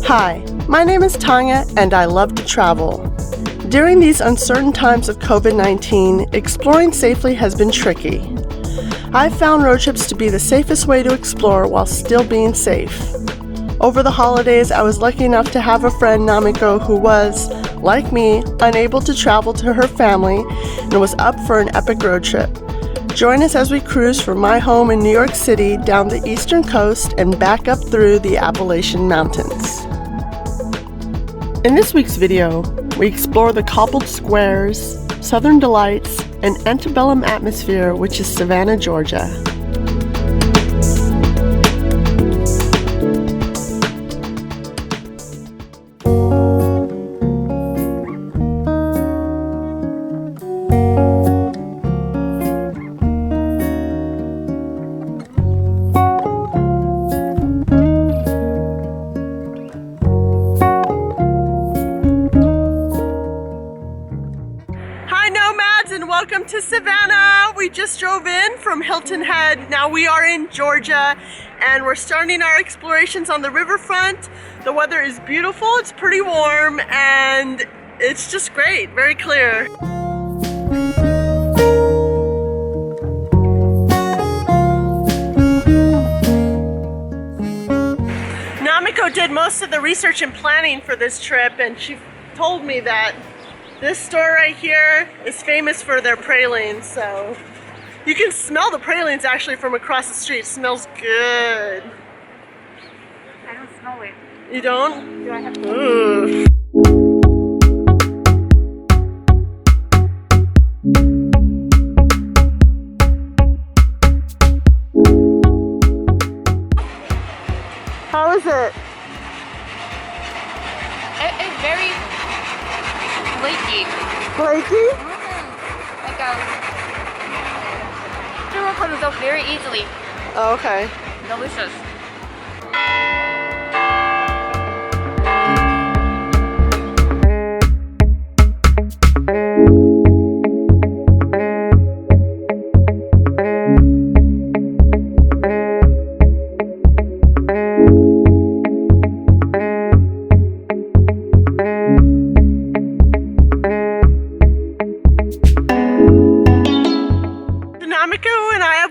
Hi, my name is Tanya and I love to travel. During these uncertain times of COVID-19, exploring safely has been tricky. I've found road trips to be the safest way to explore while still being safe. Over the holidays, I was lucky enough to have a friend, Namiko, who was, like me, unable to travel to her family and was up for an epic road trip. Join us as we cruise from my home in New York City down the eastern coast and back up through the Appalachian Mountains. In this week's video, we explore the cobbled squares, southern delights, and antebellum atmosphere, which is Savannah, Georgia. Welcome to Savannah. We just drove in from Hilton Head. Now we are in Georgia and we're starting our explorations on the riverfront. The weather is beautiful, it's pretty warm, and it's just great, very clear. Namiko did most of the research and planning for this trip, and she told me that this store right here is famous for their pralines, so you can smell the pralines actually from across the street. It smells good. I don't smell it. You don't? Do I have to? Ooh. How is it? It's very flaky. Flaky? Like sugar comes up very easily. Oh, okay. Delicious.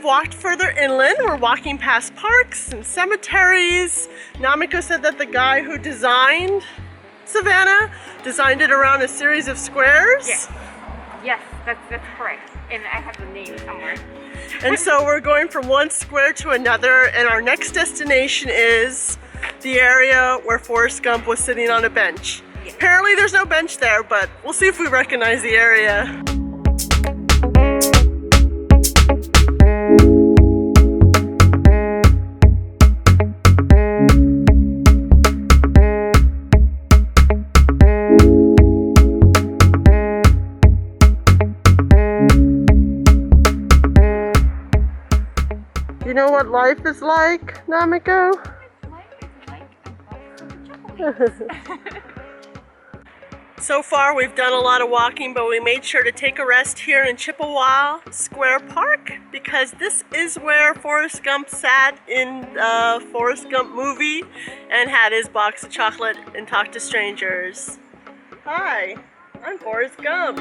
Walked further inland. We're walking past parks and cemeteries. Namiko said that the guy who designed Savannah designed it around a series of squares. Yes, that's correct. And I have the name somewhere. And so we're going from one square to another, and our next destination is the area where Forrest Gump was sitting on a bench. Yes. Apparently there's no bench there, but we'll see if we recognize the area. You know what life is like, Namiko? So far we've done a lot of walking, but we made sure to take a rest here in Chippewa Square Park because this is where Forrest Gump sat in the Forrest Gump movie and had his box of chocolate and talked to strangers. Hi, I'm Forrest Gump.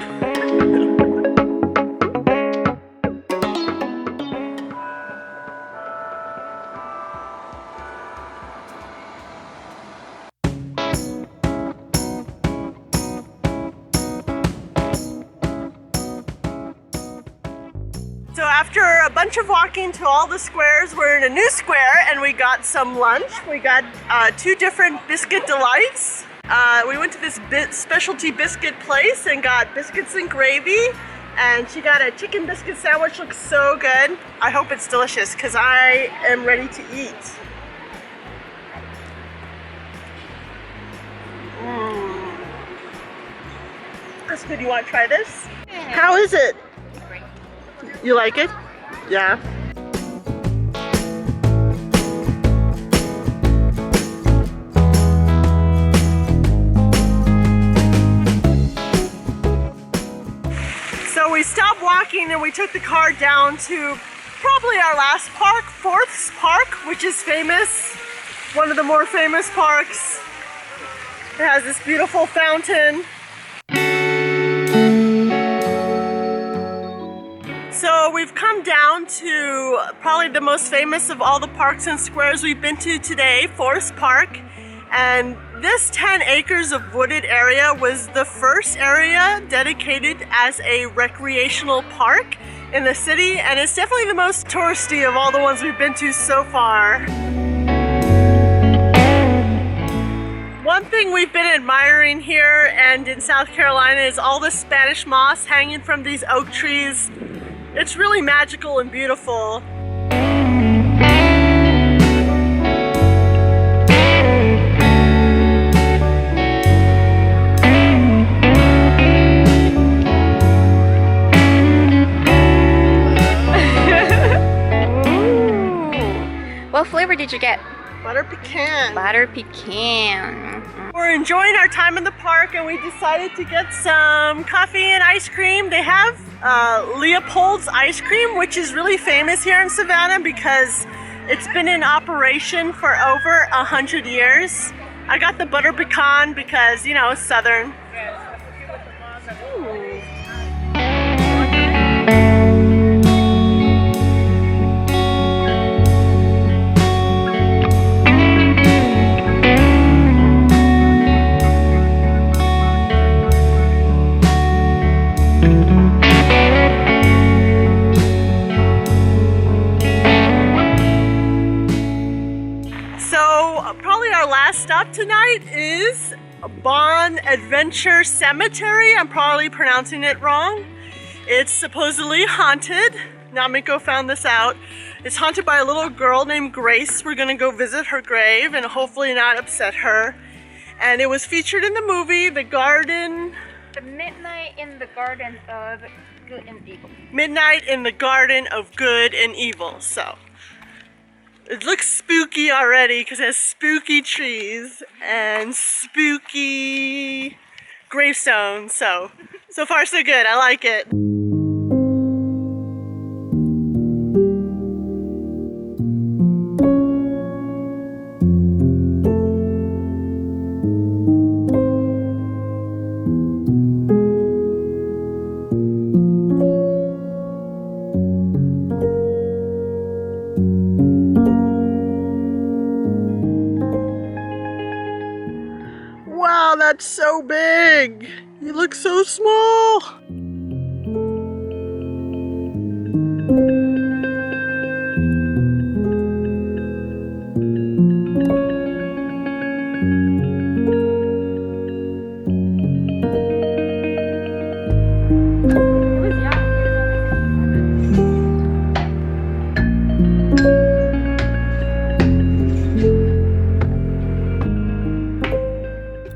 So after a bunch of walking to all the squares, we're in a new square and we got some lunch. We got two different biscuit delights. We went to this specialty biscuit place and got biscuits and gravy. And she got a chicken biscuit sandwich, looks so good. I hope it's delicious because I am ready to eat. That's good. You want to try this? How is it? You like it? Yeah. So we stopped walking and we took the car down to probably our last park, Forsyth Park, which is famous. One of the more famous parks. It has this beautiful fountain. So we've come down to probably the most famous of all the parks and squares we've been to today, Forsyth Park. And this 10 acres of wooded area was the first area dedicated as a recreational park in the city, and it's definitely the most touristy of all the ones we've been to so far. One thing we've been admiring here and in South Carolina is all the Spanish moss hanging from these oak trees. It's really magical and beautiful. What flavor did you get? Butter pecan. Butter pecan. We're enjoying our time in the park and we decided to get some coffee and ice cream. They have Leopold's ice cream, which is really famous here in Savannah because it's been in operation for over 100 years. I got the butter pecan because, you know, it's Southern. Ooh. Probably our last stop tonight is Bonaventure Cemetery. I'm probably pronouncing it wrong. It's supposedly haunted. Namiko found this out. It's haunted by a little girl named Grace. We're gonna go visit her grave and hopefully not upset her. And it was featured in the movie The Garden. The Midnight in the Garden of Good and Evil. Midnight in the Garden of Good and Evil. So it looks spooky already because it has spooky trees and spooky gravestones. So far so good. I like it. Wow, that's so big! You look so small!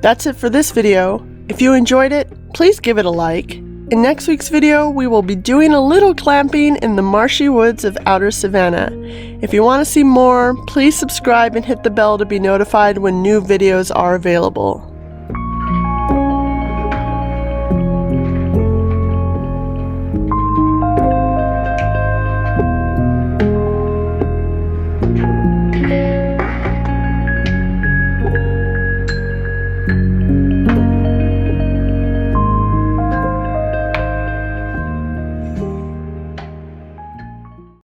That's it for this video. If you enjoyed it, please give it a like. In next week's video, we will be doing a little clamping in the marshy woods of outer Savannah. If you want to see more, please subscribe and hit the bell to be notified when new videos are available.